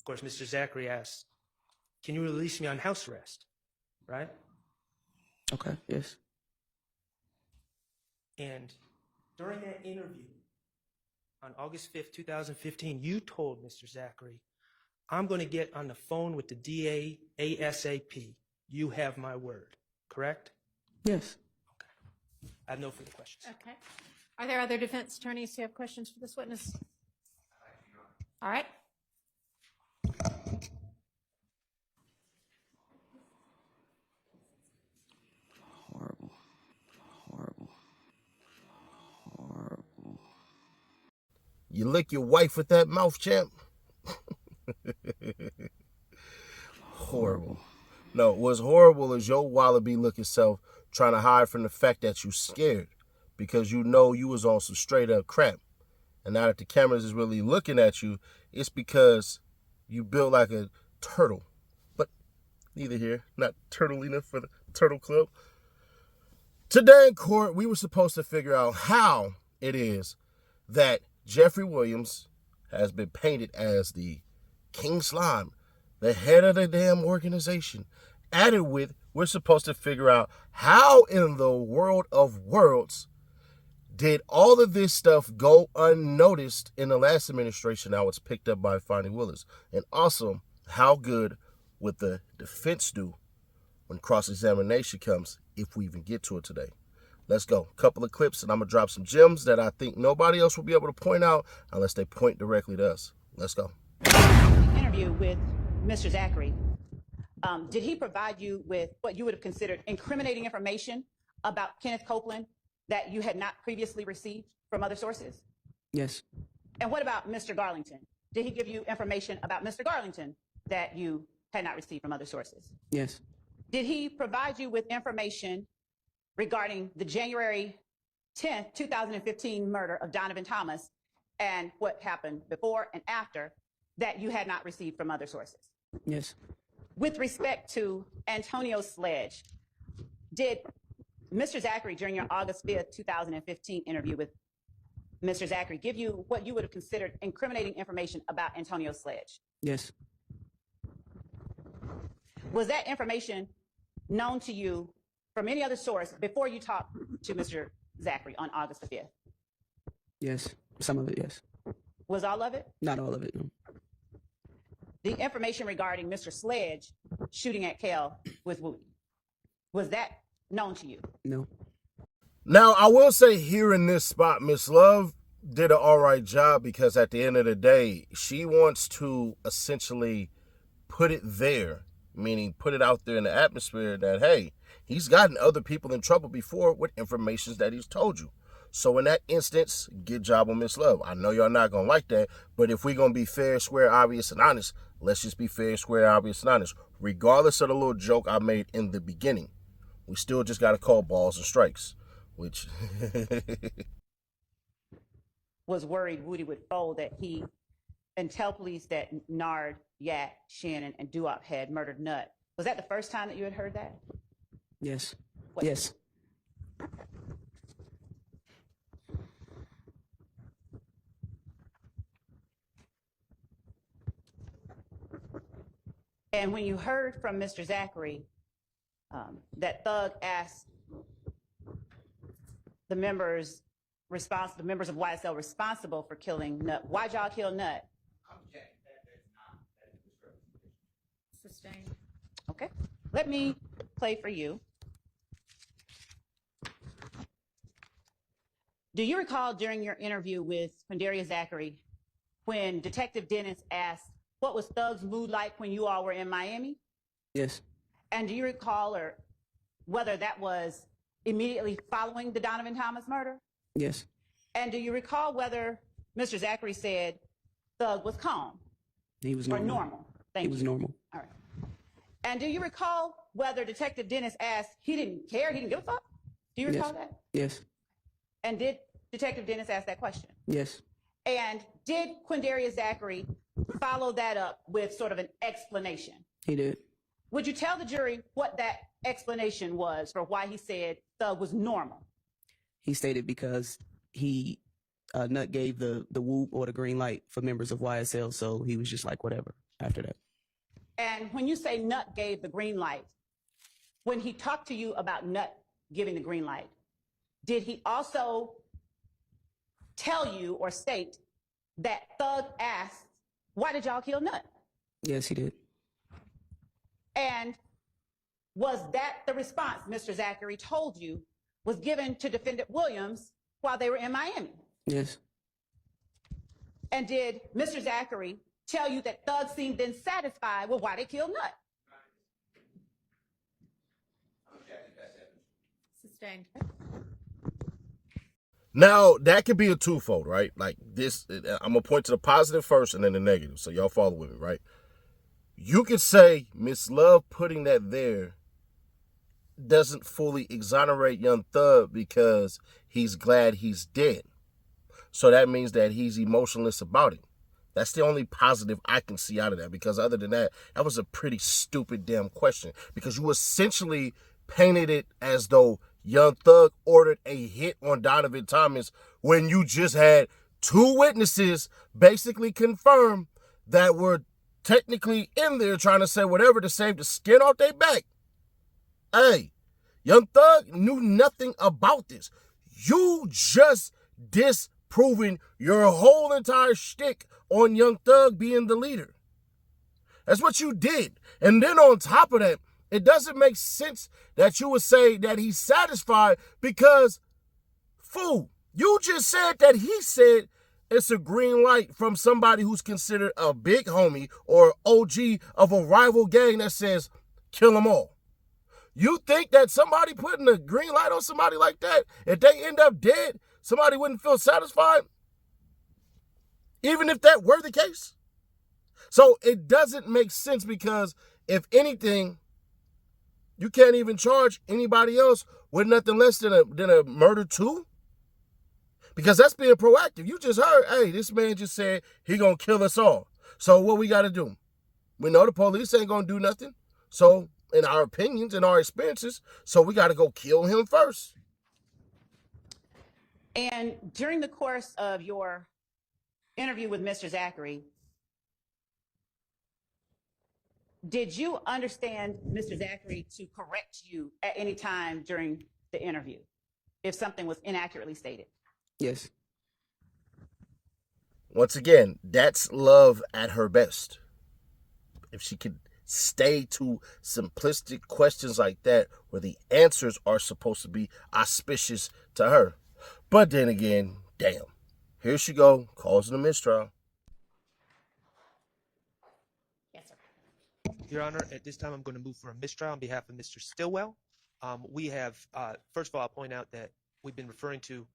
Of course, Mr. Zachary asked, can you release me on house arrest, right? Okay, yes. And during that interview on August 5th, 2015, you told Mr. Zachary, I'm going to get on the phone with the DA ASAP. You have my word, correct? Yes. Okay. I have no further questions. Okay. Are there other defense attorneys who have questions for this witness? All right. Horrible. Horrible. Horrible. You lick your wife with that mouth, champ? Horrible. No, what's horrible is your wallaby looking self trying to hide from the fact that you scared because you know you was on some straight up crap. And now that the cameras is really looking at you, it's because you built like a turtle. But neither here, not turtle enough for the Turtle Club. Today in court, we were supposed to figure out how it is that Jeffrey Williams has been painted as the King Slime, the head of the damn organization. Added with, we're supposed to figure out how in the world of worlds did all of this stuff go unnoticed in the last administration. Now it's picked up by Fonnie Willis. And also, how good would the defense do when cross-examination comes, if we even get to it today? Let's go. A couple of clips, and I'm going to drop some gems that I think nobody else will be able to point out unless they point directly to us. Let's go. Interview with Mr. Zachary, did he provide you with what you would have considered incriminating information about Kenneth Copeland that you had not previously received from other sources? Yes. And what about Mr. Garlington? Did he give you information about Mr. Garlington that you had not received from other sources? Yes. Did he provide you with information regarding the January 10th, 2015 murder of Donovan Thomas and what happened before and after that you had not received from other sources? Yes. With respect to Antonio Sledge, did Mr. Zachary, during your August 5th, 2015 interview with Mr. Zachary, give you what you would have considered incriminating information about Antonio Sledge? Yes. Was that information known to you from any other source before you talked to Mr. Zachary on August the 5th? Yes. Some of it, yes. Was all of it? Not all of it, no. The information regarding Mr. Sledge shooting at Kel with Woody, was that known to you? No. Now, I will say here in this spot, Miss Love did an all right job because at the end of the day, she wants to essentially put it there, meaning put it out there in the atmosphere that, hey, he's gotten other people in trouble before with information that he's told you. So in that instance, good job on Miss Love. I know y'all not going to like that, but if we're going to be fair, square, obvious, and honest, let's just be fair, square, obvious, and honest. Regardless of the little joke I made in the beginning, we still just got to call balls and strikes, which... Was worried Woody would fold that he and tell police that Nard, Yak, Shannon, and Duop had murdered Nut. Was that the first time that you had heard that? Yes. What? Yes. And when you heard from Mr. Zachary that Thug asked the members of YSL responsible for killing Nut, why'd y'all kill Nut? Sustained. Okay, let me play for you. Do you recall during your interview with Quindaria Zachary when Detective Dennis asked, what was Thug's mood like when you all were in Miami? Yes. And do you recall or whether that was immediately following the Donovan Thomas murder? Yes. And do you recall whether Mr. Zachary said Thug was calm? He was or normal. normal? Thank He you. was normal. All right. And do you recall whether Detective Dennis asked, he didn't care, he didn't give a fuck? Do you recall that? Yes. And did Detective Dennis ask that question? Yes. And did Quindaria Zachary follow that up with sort of an explanation? He did. Would you tell the jury what that explanation was for why he said Thug was normal? He stated because he Nut gave the whoop or the green light for members of YSL, so he was just like, whatever. after that. And when you say Nut gave the green light, when he talked to you about Nut giving the green light, did he also tell you or state that Thug asked, why did y'all kill Nut? Yes, he did. And was that the response Mr. Zachary told you was given to Defendant Williams while they were in Miami? Yes. And did Mr. Zachary tell you that Thug seemed then satisfied with why they killed Nut? Sustained. Now, that could be a twofold, right? Like this, I'm going to point to the positive first and then the negative. So y'all follow with me, right? You could say Miss Love putting that there doesn't fully exonerate Young Thug because he's glad he's dead. So that means that he's emotionless about it. That's the only positive I can see out of that, because other than that, that was a pretty stupid damn question, because you essentially painted it as though Young Thug ordered a hit on Donovan Thomas when you just had two witnesses basically confirm that were technically in there trying to say whatever to save the skin off their back. Hey, Young Thug knew nothing about this. You just disproving your whole entire shtick on Young Thug being the leader. That's what you did. And then on top of that, it doesn't make sense that you would say that he's satisfied because, fool, you just said that he said it's a green light from somebody who's considered a big homie or OG of a rival gang that says, kill them all. You think that somebody putting a green light on somebody like that, if they end up dead, somebody wouldn't feel satisfied? Even if that were the case? So it doesn't make sense, because if anything, you can't even charge anybody else with nothing less than a murder too. Because that's being proactive. You just heard, hey, this man just said he gonna kill us all. So what we gotta do? We know the police ain't gonna do nothing. So in our opinions and our experiences, so we gotta go kill him first. And during the course of your interview with Mr. Zachary, did you understand Mr. Zachary to correct you at any time during the interview if something was inaccurately stated? Yes. Once again, that's Love at her best. If she could stay to simplistic questions like that where the answers are supposed to be auspicious to her. But then again, damn, here she go, causing a mistrial. Yes, sir. Your Honor, at this time, I'm going to move for a mistrial on behalf of Mr. Stillwell. We have, first of all, I'll point out that we've been referring to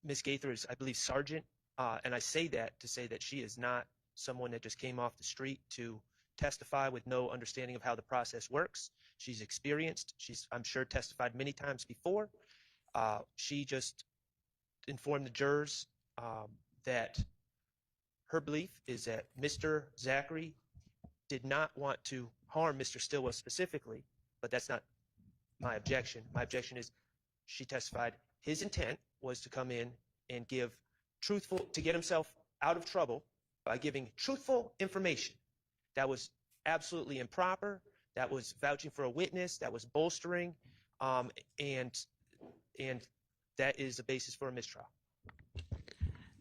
Ms. Gaither as, I believe, Sergeant, and I say that to say that she is not someone that just came off the street to testify with no understanding of how the process works. She's experienced. She's, I'm sure, testified many times before. She just informed the jurors that her belief is that Mr. Zachary did not want to harm Mr. Stillwell specifically, but that's not my objection. My objection is she testified his intent was to come in and give truthful, to get himself out of trouble by giving truthful information. That was absolutely improper. That was vouching for a witness. That was bolstering, and that is the basis for a mistrial.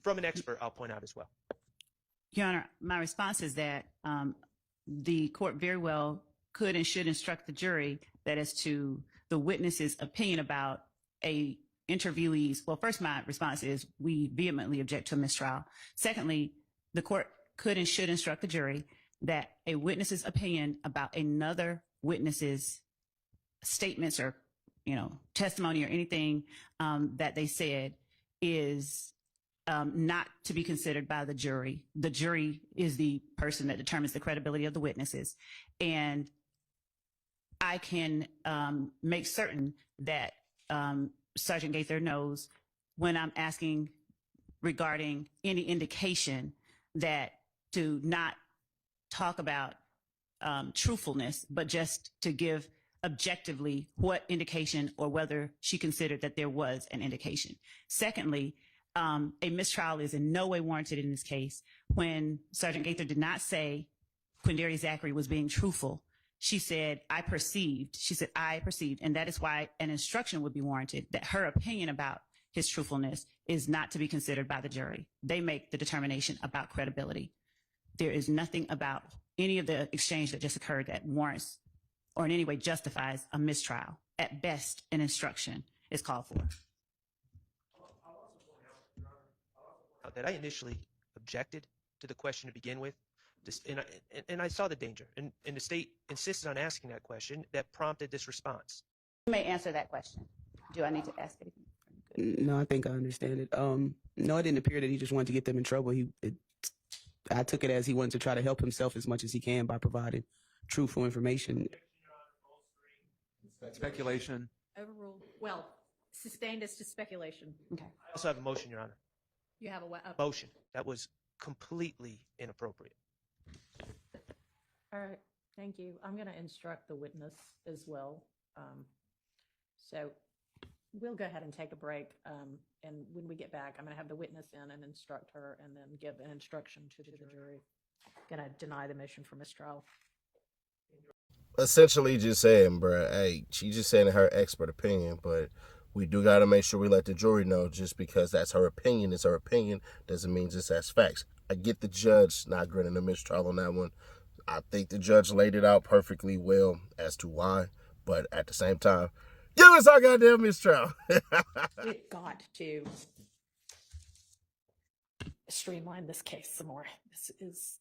From an expert, I'll point out as well. Your Honor, my response is that the court very well could and should instruct the jury that as to the witness's opinion about a interviewee's, well, first my response is we vehemently object to a mistrial. Secondly, the court could and should instruct the jury that a witness's opinion about another witness's statements or, testimony or anything that they said is not to be considered by the jury. The jury is the person that determines the credibility of the witnesses. And I can make certain that Sergeant Gaither knows when I'm asking regarding any indication that to not talk about truthfulness, but just to give objectively what indication or whether she considered that there was an indication. Secondly, a mistrial is in no way warranted in this case. When Sergeant Gaither did not say Quindary Zachary was being truthful, she said, I perceived. She said, I perceived. And that is why an instruction would be warranted, that her opinion about his truthfulness is not to be considered by the jury. They make the determination about credibility. There is nothing about any of the exchange that just occurred that warrants or in any way justifies a mistrial. At best, an instruction is called for. That I initially objected to the question to begin with, and I saw the danger, and the state insisted on asking that question that prompted this response. You may answer that question. Do I need to ask it again? No, I think I understand it. No, it didn't appear that he just wanted to get them in trouble. I took it as he wanted to try to help himself as much as he can by providing truthful information. Speculation. Overruled. Well, sustained as to speculation. Okay. I also have a motion, Your Honor. You have a Motion. That was completely inappropriate. All right, thank you. I'm going to instruct the witness as well. So we'll go ahead and take a break. And when we get back, I'm going to have the witness in and instruct her and then give an instruction to the jury. Going to deny the motion for mistrial. Essentially just saying, bruh, hey, she's just saying her expert opinion, but we do got to make sure we let the jury know just because that's her opinion is her opinion doesn't mean just that's facts. I get the judge not granting a mistrial on that one. I think the judge laid it out perfectly well as to why, but at the same time, give us our goddamn mistrial. We've got to streamline this case some more. This is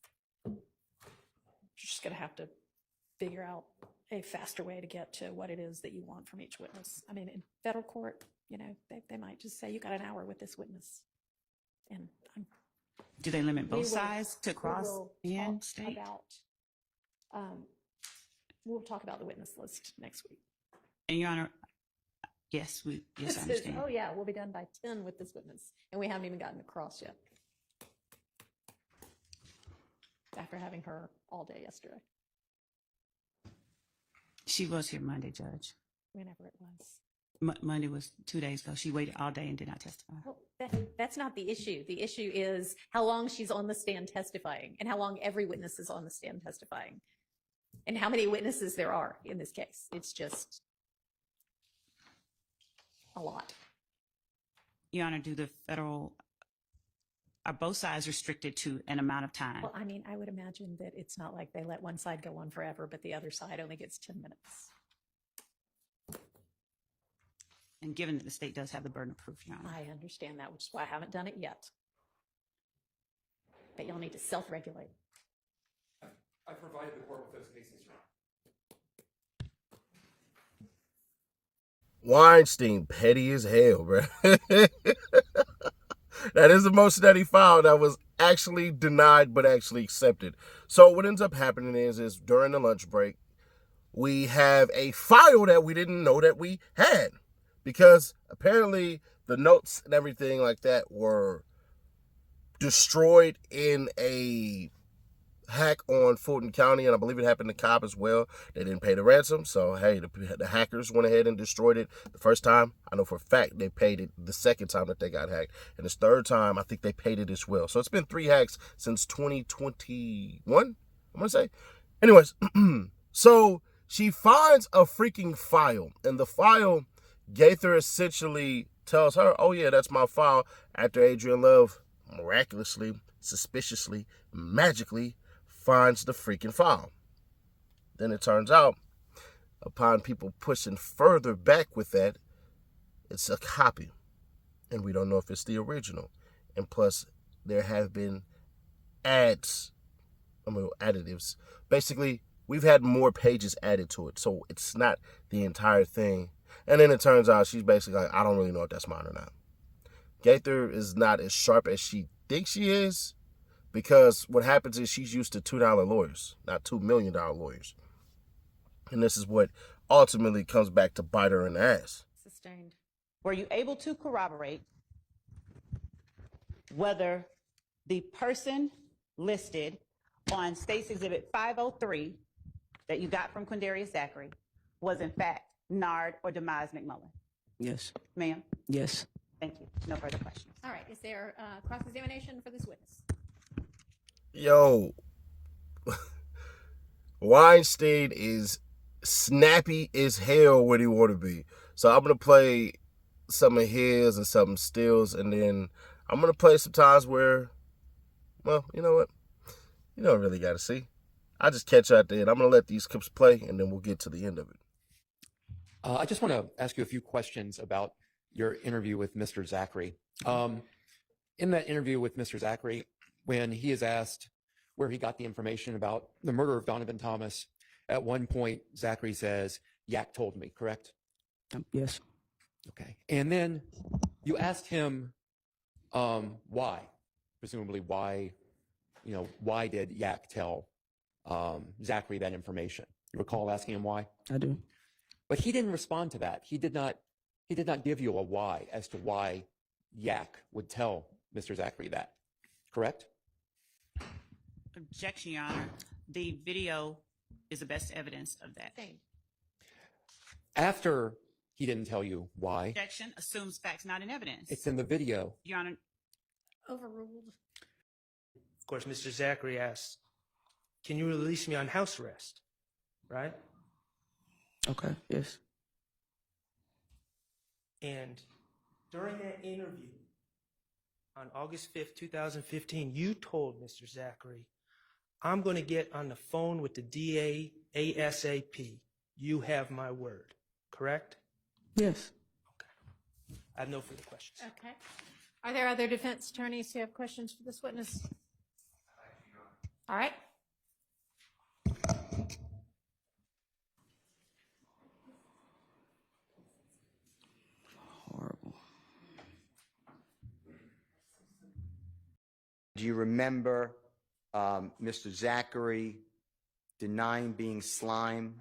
just going to have to figure out a faster way to get to what it is that you want from each witness. I mean, in federal court, you know, they might just say you got an hour with this witness. And Do they limit both we will- sides to we cross will in talk state? We'll talk about the witness list next week. And Your Honor, yes, I This is, understand. oh yeah, we'll be done by 10 with this witness. And we haven't even gotten across yet. After having her all day yesterday, She was here Monday, Judge. whenever it was. Monday was 2 days ago. She waited all day and did not testify. Well, that's not the issue. The issue is how long she's on the stand testifying and how long every witness is on the stand testifying and how many witnesses there are in this case. It's just a lot. Your Honor, are both sides restricted to an amount of time? Well, I mean, I would imagine that it's not like they let one side go on forever, but the other side only gets 10 minutes. And given that the state does have the burden of proof, Your Honor. I understand that, which is why I haven't done it yet. But y'all need to self-regulate. I provided the court with those cases, Your Honor. Weinstein, petty as hell, bro. That is the motion that he filed that was actually denied but actually accepted. So what ends up happening is during the lunch break, we have a file that we didn't know that we had because apparently the notes and everything like that were destroyed in a hack on Fulton County, and I believe it happened to Cobb as well. They didn't pay the ransom, so hey, the hackers went ahead and destroyed it the first time. I know for a fact they paid it the second time that they got hacked, and this third time I think they paid it as well. So it's been 3 hacks since 2021, I'm gonna say. Anyways, so she finds a freaking file, and the file, Gaither essentially tells her, oh yeah, that's my file, after Adrian Love miraculously, suspiciously, magically finds the freaking file. Then it turns out, upon people pushing further back with that, it's a copy. And we don't know if it's the original. And plus, there have been additives. Basically, we've had more pages added to it, so it's not the entire thing. And then it turns out she's basically like, I don't really know if that's mine or not. Gaither is not as sharp as she thinks she is, because what happens is she's used to $2 lawyers, not $2 million lawyers. And this is what ultimately comes back to bite her in the ass. Sustained. Were you able to corroborate whether the person listed on State's Exhibit 503 that you got from Quindary Zachary was in fact Nard or Demise McMullen? Yes. Ma'am? Yes. Thank you. No further questions. All right. Is there cross-examination for this witness? Yo, Weinstein is snappy as hell when he want to be. So I'm going to play some of his and some stills, and then I'm going to play some times where, well, you know what? You don't really got to see. I'll just catch you out there, and I'm going to let these clips play, and then we'll get to the end of it. I just want to ask you a few questions about your interview with Mr. Zachary. In that interview with Mr. Zachary, when he is asked where he got the information about the murder of Donovan Thomas, at one point, Zachary says, Yak told me, correct? Yes. Okay. And then you asked him why, presumably why did Yak tell Zachary that information? You recall asking him why? I do. But he didn't respond to that. He did not give you a why as to why Yak would tell Mr. Zachary that, correct? Objection, Your Honor. The video is the best evidence of that. Same. After he didn't tell you why, Objection assumes facts not in evidence. it's in the video. Your Honor, Overruled. Of course, Mr. Zachary asks, can you release me on house arrest? Right? Okay. Yes. And during that interview on August 5th, 2015, you told Mr. Zachary, I'm going to get on the phone with the DA ASAP. You have my word. Correct? Yes. I have no further questions. Okay. Are there other defense attorneys who have questions for this witness? All right. Horrible. Do you remember Mr. Zachary denying being slime?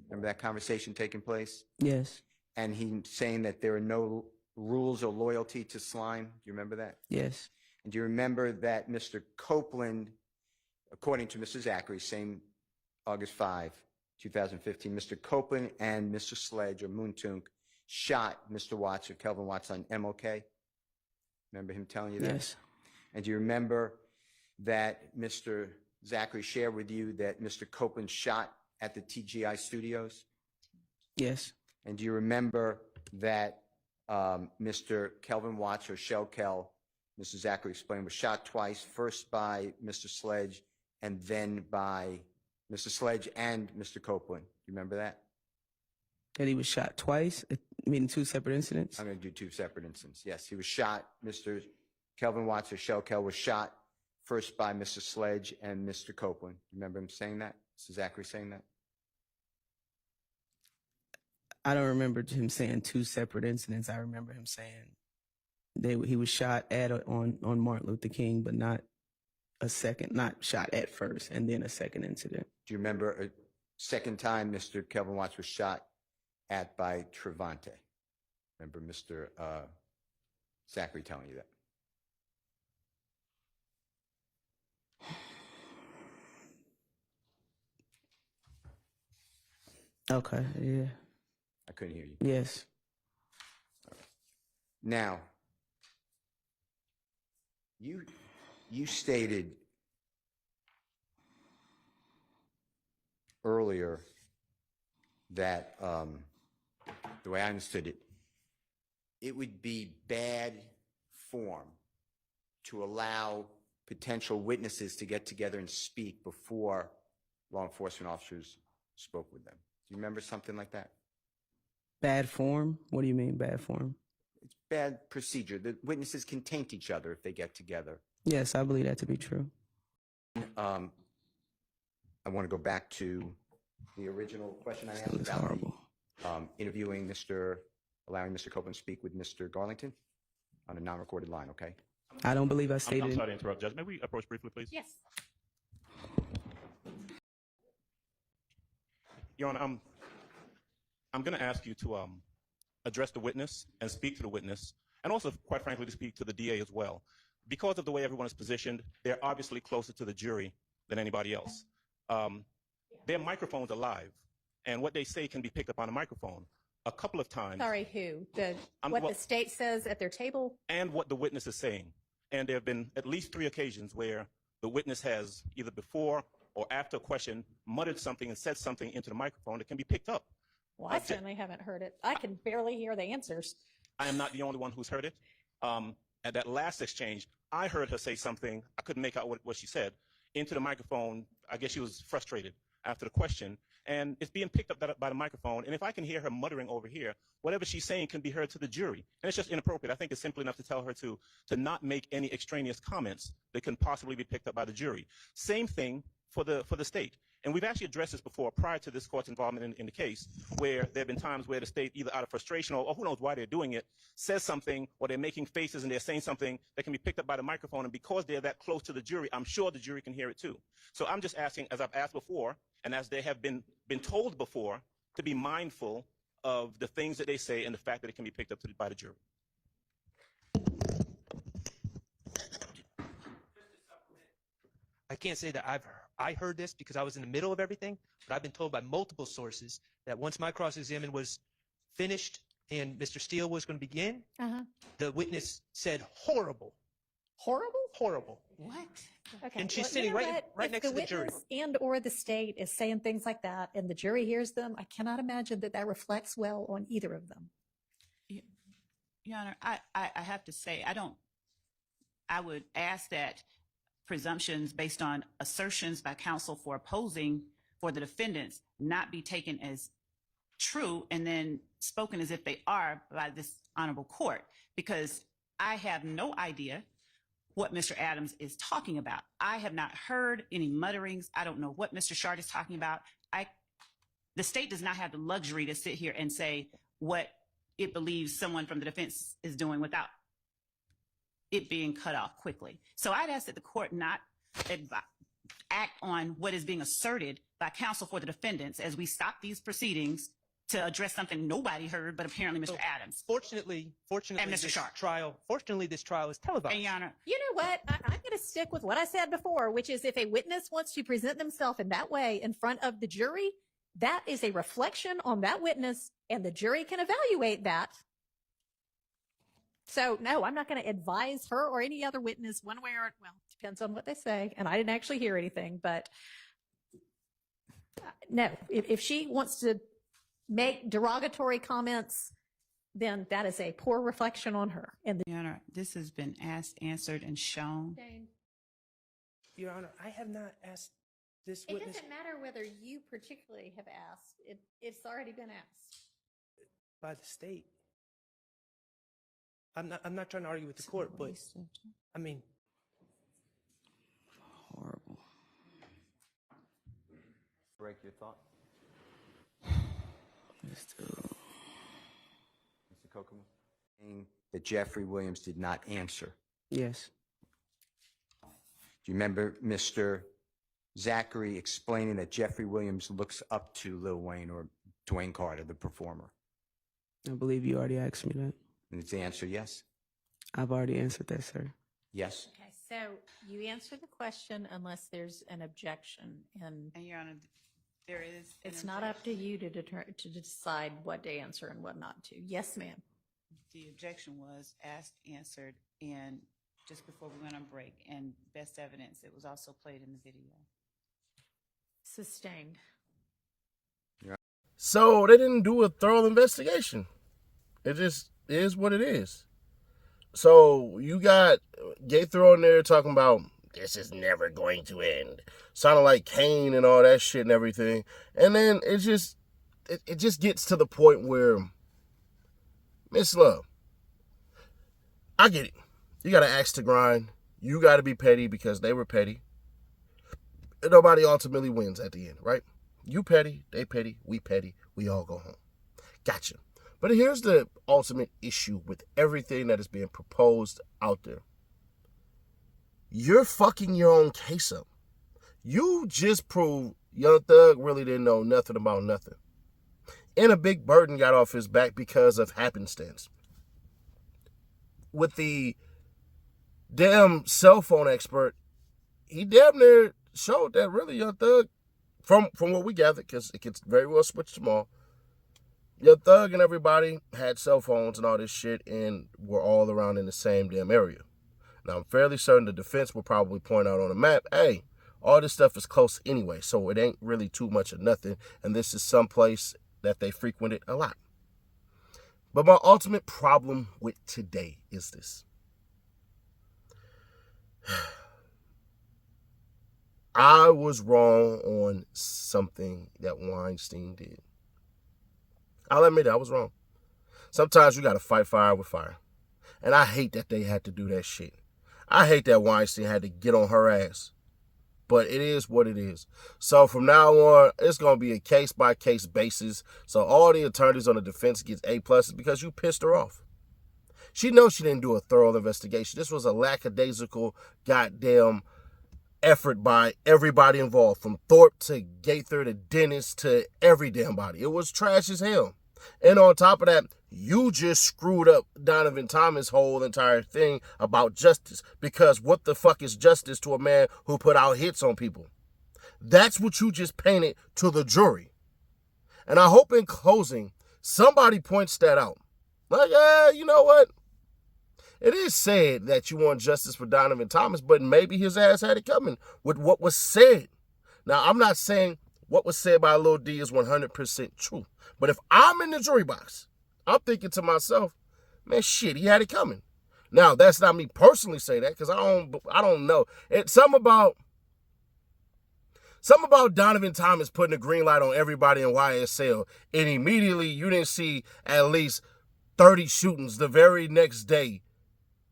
Remember that conversation taking place? Yes. And he saying that there are no rules or loyalty to slime? Do you remember that? Yes. And do you remember that Mr. Copeland, according to Mr. Zachary, same August 5, 2015, Mr. Copeland and Mr. Sledge or Moontunk shot Mr. Watts or Kelvin Watts on MLK? Remember him telling you that? Yes. And do you remember that Mr. Zachary shared with you that Mr. Copeland shot at the TGI studios? Yes. And do you remember that Mr. Kelvin Watts or Shell Kel, Mr. Zachary explained, was shot twice, first by Mr. Sledge and then by Mr. Sledge and Mr. Copeland? Do you remember that? That he was shot twice, meaning two separate incidents? I'm going to do two separate incidents. Yes, he was shot. Mr. Kelvin Watts or Shell Kel was shot first by Mr. Sledge and Mr. Copeland. Remember him saying that? Mr. Zachary saying that? I don't remember him saying two separate incidents. I remember him saying he was shot on Martin Luther King, but not shot at first and then a second incident. Do you remember a second time Mr. Kelvin Watts was shot at by Trevante? Remember Mr. Zachary telling you that? Okay, yeah. I couldn't hear you. Yes. Now, you stated earlier that the way I understood it, it would be bad form to allow potential witnesses to get together and speak before law enforcement officers spoke with them. Do you remember something like that? Bad form? What do you mean bad form? It's bad procedure. The witnesses can taint each other if they get together. Yes, I believe that to be true. I want to go back to the original question I asked That's about horrible. allowing Mr. Copeland to speak with Mr. Garlington on a non-recorded line, okay? I don't believe I I'm stated. sorry to interrupt, Judge. May we approach briefly, please? Yes. Your Honor, I'm going to ask you to address the witness and speak to the witness, and also, quite frankly, to speak to the DA as well. Because of the way everyone is positioned, they're obviously closer to the jury than anybody else. Their microphones are live, and what they say can be picked up on a microphone. a couple of times. Sorry, who? What well, the state says at their table? And what the witness is saying. And there have been at least 3 occasions where the witness has either before or after a question muttered something and said something into the microphone that can be picked up. Well, I certainly haven't heard it. I can barely hear the answers. I am not the only one who's heard it. At that last exchange, I heard her say something, I couldn't make out what she said, into the microphone. I guess she was frustrated after the question, and it's being picked up by the microphone. And if I can hear her muttering over here, whatever she's saying can be heard to the jury. And it's just inappropriate. I think it's simple enough to tell her to not make any extraneous comments that can possibly be picked up by the jury. Same thing for the state. And we've actually addressed this before prior to this court's involvement in the case, where there have been times where the state, either out of frustration or who knows why they're doing it, says something or they're making faces and they're saying something that can be picked up by the microphone. And because they're that close to the jury, I'm sure the jury can hear it too. So I'm just asking, as I've asked before, and as they have been told before, to be mindful of the things that they say and the fact that it can be picked up by the jury. I can't say that I heard this because I was in the middle of everything, but I've been told by multiple sources that once my cross-examination was finished and Mr. Steele was going to begin, the witness said horrible. Horrible? Horrible. What? Okay. And she's well, sitting you know right what? next to the jury. If the witness and or the state is saying things like that and the jury hears them, I cannot imagine that reflects well on either of them. Your Honor, I have to say, I would ask that presumptions based on assertions by counsel for opposing for the defendants not be taken as true and then spoken as if they are by this honorable court, because I have no idea what Mr. Adams is talking about. I have not heard any mutterings. I don't know what Mr. Shard is talking about. The state does not have the luxury to sit here and say what it believes someone from the defense is doing without it being cut off quickly. So I'd ask that the court not act on what is being asserted by counsel for the defendants as we stop these proceedings to address something nobody heard, but apparently Mr. Adams. Fortunately, And Mr. Sharp. this trial is televised. And Your Honor, You know what? I'm going to stick with what I said before, which is if a witness wants to present themselves in that way in front of the jury, that is a reflection on that witness, and the jury can evaluate that. So, no, I'm not going to advise her or any other witness one way or, well, it depends on what they say. And I didn't actually hear anything, but no, if she wants to make derogatory comments, then that is a poor reflection on her. And Your Honor, this has been asked, answered, and shown. Your Honor, I have not asked this it witness doesn't matter whether you particularly have asked. It's already been asked. by the state. I'm not trying to argue with the court, but I mean, Horrible. Break your thought. This dude. Mr. Kokomo? Saying that Jeffrey Williams did not answer. Yes. Do you remember Mr. Zachary explaining that Jeffrey Williams looks up to Lil Wayne or Dwayne Carter, the performer? I believe you already asked me that. And it's the answer yes? I've already answered that, sir. Yes? Okay, so you answer the question unless there's an objection, and And Your Honor, there is. an it's not up to you to decide what to answer and what not to. Yes, ma'am. The objection was asked, answered, and just before we went on break, and best evidence, it was also played in the video. Sustained. So they didn't do a thorough investigation. It just is what it is. So you got Gaither on there talking about this is never going to end. Sounding like Kane and all that shit and everything. And then it just gets to the point where, Miss Love, I get it. You got to axe to grind. You got to be petty because they were petty. And nobody ultimately wins at the end, right? You petty, they petty, we all go home. Gotcha. But here's the ultimate issue with everything that is being proposed out there. You're fucking your own case up. You just proved Young Thug really didn't know nothing about nothing. And a big burden got off his back because of happenstance. With the damn cell phone expert, he damn near showed that really Young Thug, from what we gathered, because it gets very well switched tomorrow, Your Thug and everybody had cell phones and all this shit and were all around in the same damn area. Now, I'm fairly certain the defense will probably point out on the map, hey, all this stuff is close anyway, so it ain't really too much of nothing, and this is someplace that they frequented a lot. But my ultimate problem with today is this. I was wrong on something that Weinstein did. I'll admit it, I was wrong. Sometimes you gotta fight fire with fire. And I hate that they had to do that shit. I hate that Weinstein had to get on her ass. But it is what it is. So from now on, it's going to be a case-by-case basis. So all the attorneys on the defense gets A+ because you pissed her off. She knows she didn't do a thorough investigation. This was a lackadaisical goddamn effort by everybody involved, from Thorpe to Gaither to Dennis to every damn body. It was trash as hell. And on top of that, you just screwed up Donovan Thomas' whole entire thing about justice. Because what the fuck is justice to a man who put out hits on people? That's what you just painted to the jury. And I hope in closing, somebody points that out. Like, you know what? It is sad that you want justice for Donovan Thomas, but maybe his ass had it coming with what was said. Now, I'm not saying what was said by Lil D is 100% true. But if I'm in the jury box, I'm thinking to myself, man, shit, he had it coming. Now, that's not me personally say that, because I don't know. It's something about Donovan Thomas putting a green light on everybody in YSL, and immediately you didn't see at least 30 shootings the very next day.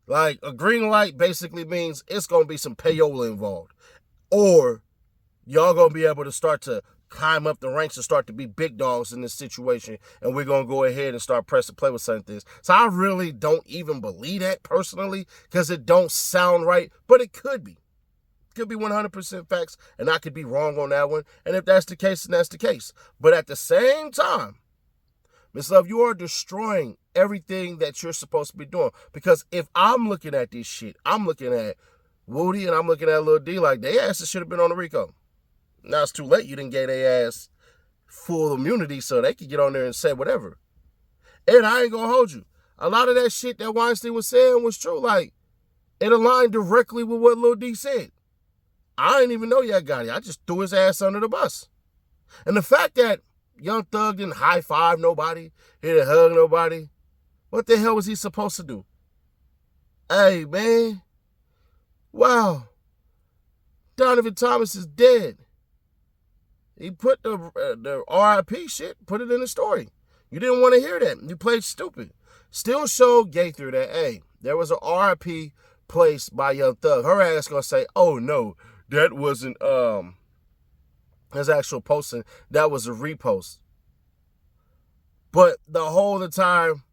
Like, a green light basically means it's going to be some payola involved. Or y'all going to be able to start to climb up the ranks and start to be big dogs in this situation, and we're going to go ahead and start pressing play with certain things. So I really don't even believe that personally, because it don't sound right, but it could be. It could be 100% facts, and I could be wrong on that one. And if that's the case, then that's the case. But at the same time, Miss Love, you are destroying everything that you're supposed to be doing. Because if I'm looking at this shit, I'm looking at Woody and I'm looking at Lil D like they asses should have been on the RICO. Now it's too late. You didn't get their ass full immunity so they could get on there and say whatever. And I ain't gonna hold you. A lot of that shit that Weinstein was saying was true. Like, it aligned directly with what Lil D said. I didn't even know y'all got it. I just threw his ass under the bus. And the fact that Young Thug didn't high-five nobody, he didn't hug nobody, what the hell was he supposed to do? Hey, man. Wow. Donovan Thomas is dead. He put the RIP shit, put it in the story. You didn't want to hear that. You played stupid. Still showed Gaither that, hey, there was an RIP placed by Young Thug. Her ass gonna say, oh no, that wasn't his actual posting. That was a repost. But the whole time,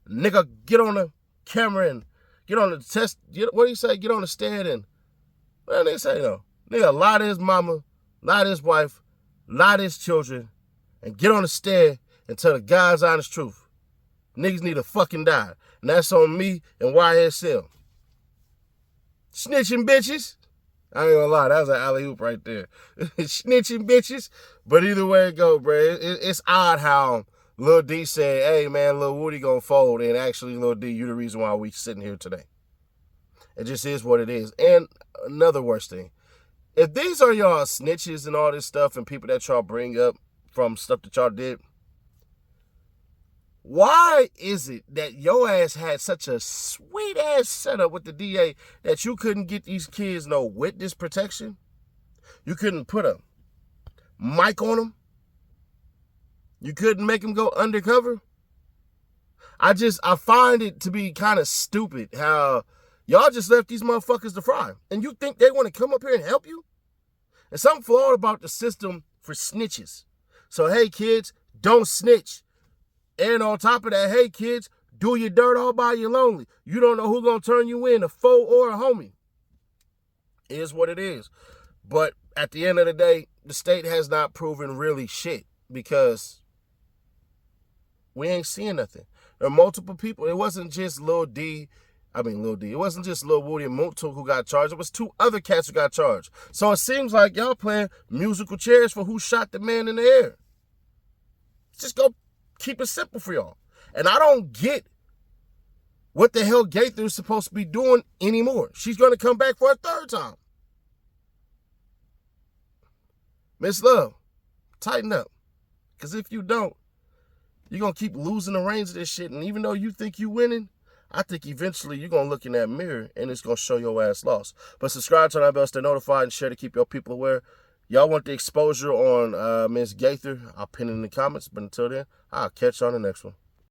nigga, get on the camera and get on the test. What do you say? Get on the stand and what do they say though? Nigga, lie to his mama, lie to his wife, lie to his children, and get on the stand and tell the God's honest truth. Niggas need to fucking die. And that's on me and YSL. Snitching bitches. I ain't gonna lie, that was an alley-oop right there. Snitching bitches. But either way it go, bro, it's odd how Lil D said, hey man, Lil Woody gonna fold, and actually Lil D, you the reason why we sitting here today. It just is what it is. And another worst thing, if these are y'all snitches and all this stuff and people that y'all bring up from stuff that y'all did, why is it that your ass had such a sweet ass setup with the DA that you couldn't get these kids no witness protection? You couldn't put a mic on them? You couldn't make them go undercover? I find it to be kind of stupid how y'all just left these motherfuckers to fry. And you think they want to come up here and help you? There's something flawed about the system for snitches. So, hey, kids, don't snitch. And on top of that, hey, kids, do your dirt all by your lonely. You don't know who's going to turn you in, a foe or a homie. It is what it is. But at the end of the day, the state has not proven really shit because we ain't seeing nothing. There are multiple people. It wasn't just Lil D. It wasn't just Lil Woody and Moontook who got charged. It was two other cats who got charged. So it seems like y'all playing musical chairs for who shot the man in the air. Just go keep it simple for y'all. And I don't get what the hell Gaither is supposed to be doing anymore. She's going to come back for a third time. Miss Love, tighten up. Because if you don't, you're going to keep losing the reins of this shit. And even though you think you winning, I think eventually you're going to look in that mirror and it's going to show your ass lost. But subscribe, turn on bell, stay notified, and share to keep your people aware. Y'all want the exposure on Miss Gaither? I'll pin it in the comments. But until then, I'll catch you on the next one.